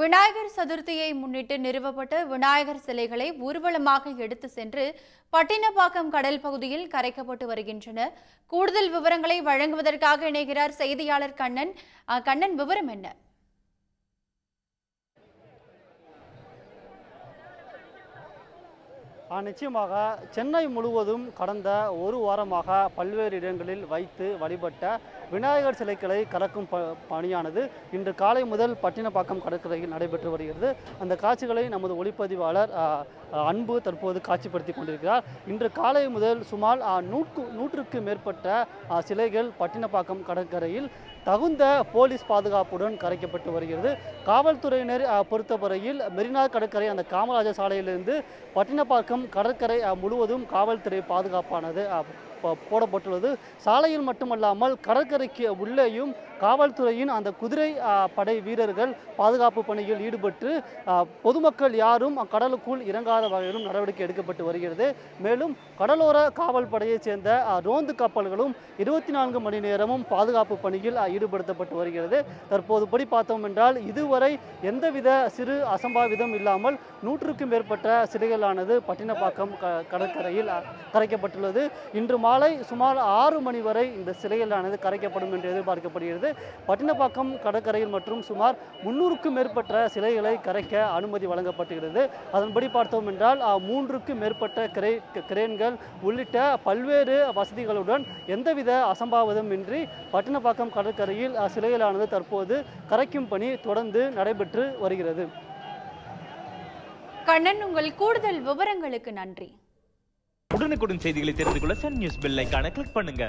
விநாயகர் சதுர்த்தியை முன்னிட்டு நிறுவப்பட்ட விநாயகர் சிலைகளை ஊர்வலமாக எடுத்து சென்று பட்டினப்பாக்கம் கடல் பகுதியில் கரைக்கப்பட்டு வருகின்றன. கூடுதல் விவரங்களை வழங்குவதற்காக இணைகிறார் செய்தியாளர் கண்ணன். கண்ணன், விவரம் என்ன? நிச்சயமாக சென்னை முழுவதும் கடந்த ஒரு வாரமாக பல்வேறு இடங்களில் வைத்து வழிபட்ட விநாயகர் சிலைகளை கறக்கும் பணியானது இன்று காலை முதல் பட்டினப்பாக்கம் கடற்கரையில் நடைபெற்று வருகிறது. அந்த காட்சிகளை நமது ஒளிப்பதிவாளர் அன்பு தற்போது காட்சிப்படுத்தி கொண்டிருக்கிறார். இன்று காலை முதல் சுமார் நூற்றுக்கு மேற்பட்ட சிலைகள் பட்டினப்பாக்கம் கடற்கரையில் தகுந்த போலீஸ் பாதுகாப்புடன் கரைக்கப்பட்டு வருகிறது. காவல்துறையினர் பொறுத்தவரையில் மெரினா கடற்கரை அந்த காமராஜர் சாலையிலிருந்து பட்டினப்பாக்கம் கடற்கரை முழுவதும் காவல்துறை பாதுகாப்பானது போடப்பட்டுள்ளது. சாலையில் மட்டுமல்லாமல் கடற்கரைக்கு உள்ளேயும் காவல்துறையின் அந்த குதிரை படை வீரர்கள் பாதுகாப்பு பணியில் ஈடுபட்டு பொதுமக்கள் யாரும் கடலுக்குள் இறங்காத வகையிலும் நடவடிக்கை எடுக்கப்பட்டு வருகிறது. மேலும் கடலோர காவல் படையைச் சேர்ந்த ரோந்து கப்பல்களும் 24 மணி நேரமும் பாதுகாப்பு பணியில் ஈடுபடுத்தப்பட்டு வருகிறது. தற்போது படி பார்த்தோம் என்றால் இதுவரை எந்தவித சிறு அசம்பாவிதம் இல்லாமல் 100க்கும் மேற்பட்ட சிலைகளானது பட்டினப்பாக்கம் கடற்கரையில் கரைக்கப்பட்டுள்ளது. இன்று மாலை சுமார் 6 மணி வரை இந்த சிலைகளானது கரைக்கப்படும் என்று எதிர்பார்க்கப்படுகிறது. பட்டினப்பாக்கம் கடற்கரையில் மற்றும் சுமார் 300க்கும் மேற்பட்ட சிலைகளை கரைக்க அனுமதி வழங்கப்பட்டுகிறது. அதன்படி பார்த்தோம் என்றால் 3க்கும் மேற்பட்ட கிரேன்கள் உள்ளிட்ட பல்வேறு வசதிகளுடன் எந்தவித அசம்பாவிதம் இன்றி பட்டினப்பாக்கம் கடற்கரையில் சிலைகளானது தற்போது கரைக்கும் பணி தொடர்ந்து நடைபெற்று வருகிறது. கண்ணன், உங்கள் கூடுதல் விவரங்களுக்கு நன்றி. உடனுக்குடன் செய்திகளை தெரிந்து கொள்ள சன் நியூஸ் பெல் ஐகானை கிளிக் பண்ணுங்க.